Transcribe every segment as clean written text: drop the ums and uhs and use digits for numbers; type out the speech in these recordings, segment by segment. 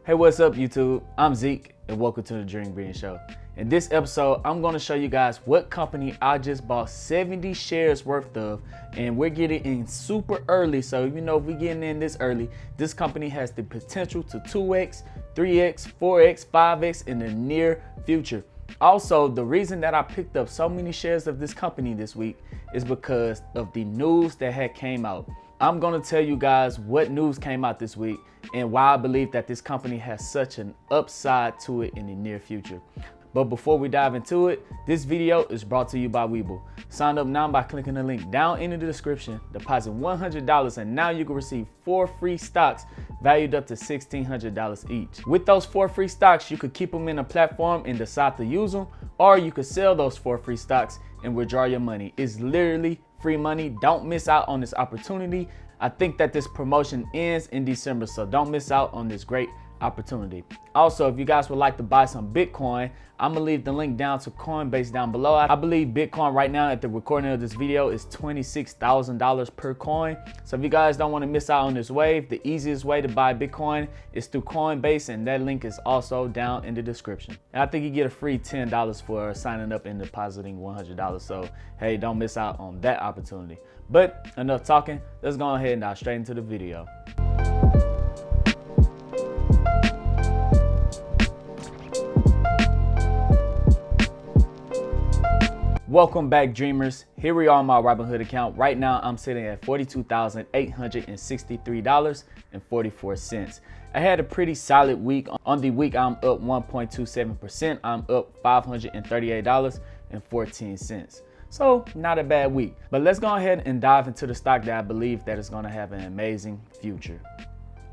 Hey, what's up YouTube? I'm Zeke and welcome to the Dream Green Show. In this episode, I'm going to show you guys what company I just bought 70 shares worth of, and we're getting in super early. So if we're getting in this early, this company has the potential to 2x, 3x, 4x, 5x in the near future. Also, the reason that I picked up so many shares of this company this week is because of the news that had came out. I'm going to tell you guys what news came out this week and why I believe that this company has such an upside to it in the near future. But before we dive into it, this video is brought to you by Webull. Sign up now by clicking the link down in the description, deposit $100, and now you can receive 4 free stocks valued up to $1,600 each. With those 4 free stocks, you could keep them in a platform and decide to use them, or you could sell those 4 free stocks and withdraw your money. It's literally free money. Don't miss out on this opportunity. I think that this promotion ends in December, so don't miss out on this great opportunity. Also, if you guys would like to buy some Bitcoin, I'm gonna leave the link down to COINBASE down below. I believe Bitcoin right now at the recording of this video is $26,000 per coin. So if you guys don't want to miss out on this wave, the easiest way to buy Bitcoin is through COINBASE, and that link is also down in the description. And I think you get a free $10 for signing up and depositing $100. So hey, don't miss out on that opportunity. But enough talking, let's go ahead and dive straight into the video. Welcome back, dreamers. Here we are on my Robinhood account. Right now, I'm sitting at $42,863.44. I had a pretty solid week. On the week, I'm up 1.27%. I'm up $538.14. So not a bad week. But let's go ahead and dive into the stock that I believe that is going to have an amazing future.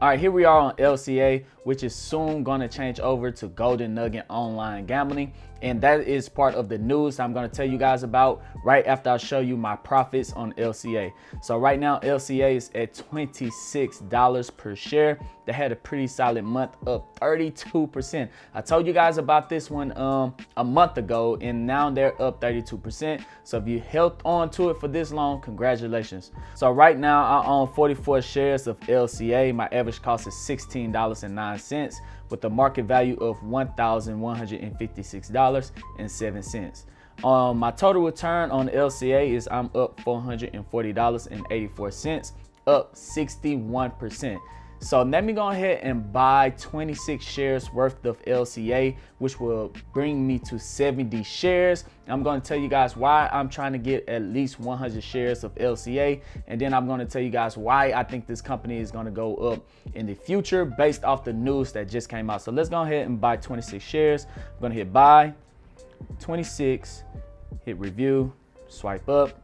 All right, here we are on LCA, which is soon going to change over to Golden Nugget Online Gambling. And that is part of the news I'm going to tell you guys about right after I show you my profits on LCA. So right now, LCA is at $26 per share. They had a pretty solid month, up 32%. I told you guys about this one a month ago, and now they're up 32%. So if you held on to it for this long, congratulations. So right now, I own 44 shares of LCA. My average cost is $16.09 with a market value of $1,156.07. My total return on LCA is I'm up $440.84, up 61%. So let me go ahead and buy 26 shares worth of LCA, which will bring me to 70 shares. I'm going to tell you guys why I'm trying to get at least 100 shares of LCA. And then I'm going to tell you guys why I think this company is going to go up in the future based off the news that just came out. So let's go ahead and buy 26 shares. I'm going to hit buy, 26, hit review, swipe up.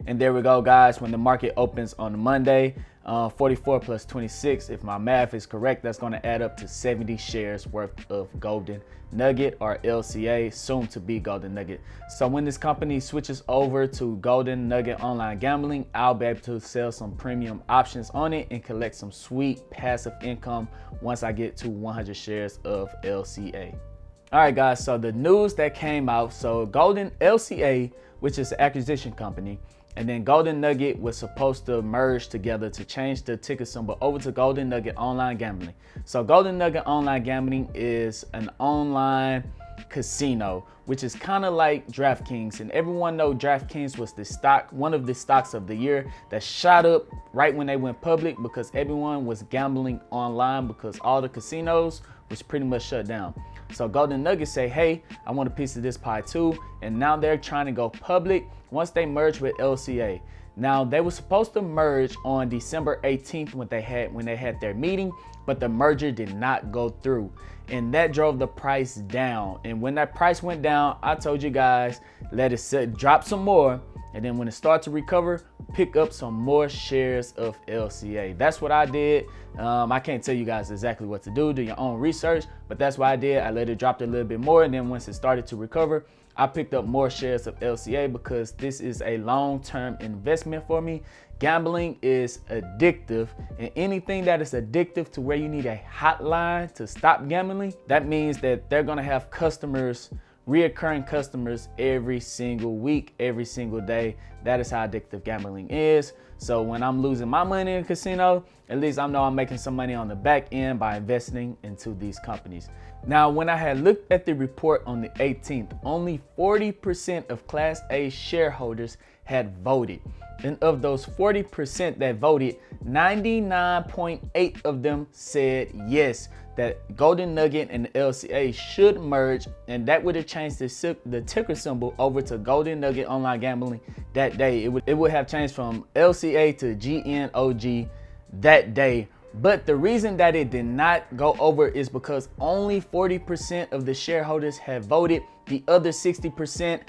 And there we go, guys. When the market opens on Monday, 44 plus 26, if my math is correct, that's going to add up to 70 shares worth of Golden Nugget, or LCA, soon to be Golden Nugget. So when this company switches over to Golden Nugget Online Gambling, I'll be able to sell some premium options on it and collect some sweet passive income once I get to 100 shares of LCA. All right, guys, so the news that came out, so Golden LCA, which is an acquisition company, and then Golden Nugget was supposed to merge together to change the ticker symbol over to Golden Nugget Online Gambling. So Golden Nugget Online Gambling is an online casino, which is kind of like DraftKings. And everyone knows DraftKings was the stock, one of the stocks of the year that shot up right when they went public because everyone was gambling online because all the casinos was pretty much shut down. So Golden Nugget say, hey, I want a piece of this pie too. And now they're trying to go public once they merge with LCA. Now they were supposed to merge on December 18th when they had their meeting, but the merger did not go through. And that drove the price down. And when that price went down, I told you guys, let it sit, drop some more. And then when it starts to recover, pick up some more shares of LCA. That's what I did. I can't tell you guys exactly what to do your own research, but that's what I did. I let it drop a little bit more, and then once it started to recover, I picked up more shares of LCA because this is a long-term investment for me. Gambling is addictive, and anything that is addictive to where you need a hotline to stop gambling, that means that they're gonna have customers reoccurring customers every single week, every single day. That is how addictive gambling is. So when I'm losing my money in a casino, at least I know I'm making some money on the back end by investing into these companies. Now, when I had looked at the report on the 18th, only 40% of Class A shareholders had voted. And of those 40% that voted, 99.8 of them said yes, that Golden Nugget and the LCA should merge, and that would have changed the ticker symbol over to Golden Nugget Online Gambling that day. It would have changed from LCA to GNOG that day. But the reason that it did not go over is because only 40% of the shareholders had voted. The other 60%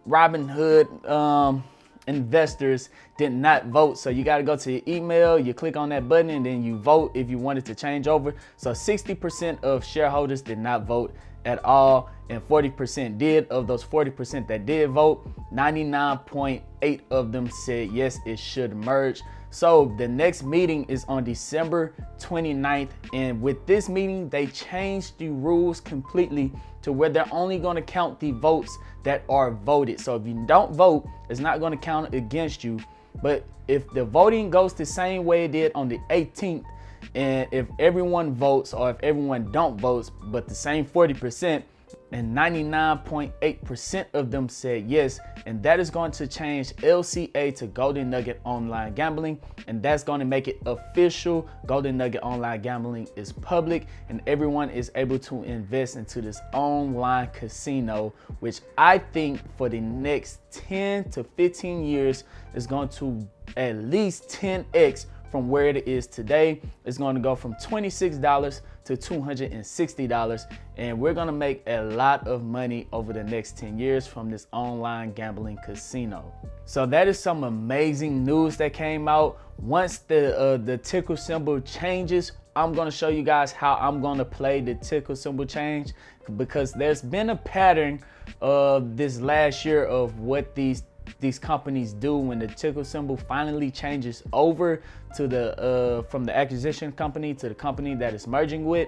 Robinhood investors did not vote. So you got to go to your email, you click on that button, and then you vote if you wanted to change over. So 60% of shareholders did not vote at all, and 40% did. Of those 40% that did vote, 99.8 of them said yes, it should merge. So the next meeting is on December 29th, and with this meeting, they changed the rules completely to where they're only going to count the votes that are voted. So if you don't vote, it's not going to count against you. But if the voting goes the same way it did on the 18th, and if everyone votes or if everyone don't vote, but the same 40%, and 99.8% of them said yes, and that is going to change LCA to Golden Nugget Online Gambling, and that's going to make it official. Golden Nugget Online Gambling is public, and everyone is able to invest into this online casino, which I think for the next 10 to 15 years is going to at least 10x from where it is today. It's going to go from $26 to $260, and we're going to make a lot of money over the next 10 years from this online gambling casino. So that is some amazing news that came out. Once the ticker symbol changes, I'm going to show you guys how I'm going to play the ticker symbol change, because there's been a pattern of this last year of what these companies do when the ticker symbol finally changes over to the from the acquisition company to the company that it's merging with.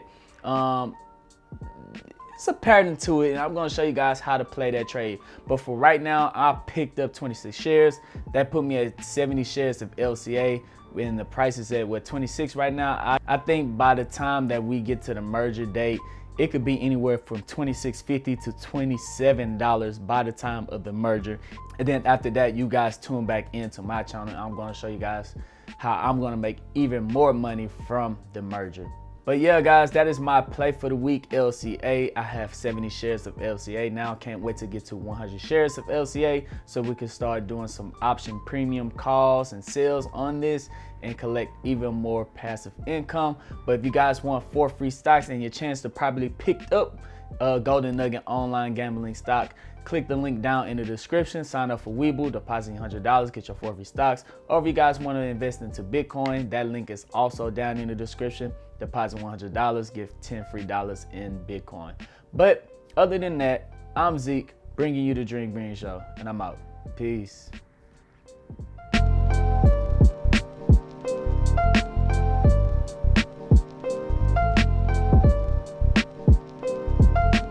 It's a pattern to it, and I'm going to show you guys how to play that trade. But for right now, I picked up 26 shares. That put me at 70 shares of LCA, and the price is at what, 26 right now. I think by the time that we get to the merger date, it could be anywhere from $26.50 to $27 by the time of the merger. And then after that, you guys tune back into my channel. I'm going to show you guys how I'm going to make even more money from the merger. But yeah, guys, that is my play for the week, LCA. I have 70 shares of LCA now. Can't wait to get to 100 shares of LCA so we can start doing some option premium calls and sales on this and collect even more passive income. But if you guys want 4 free stocks and your chance to probably pick up Golden Nugget Online Gambling stock, click the link down in the description. Sign up for Webull, deposit $100, get your 4 free stocks. Or if you guys want to invest into Bitcoin, that link is also down in the description. Deposit $100, get 10 free dollars in Bitcoin. But other than that, I'm Zeke, bringing you the Dream Green Show, and I'm out. Peace.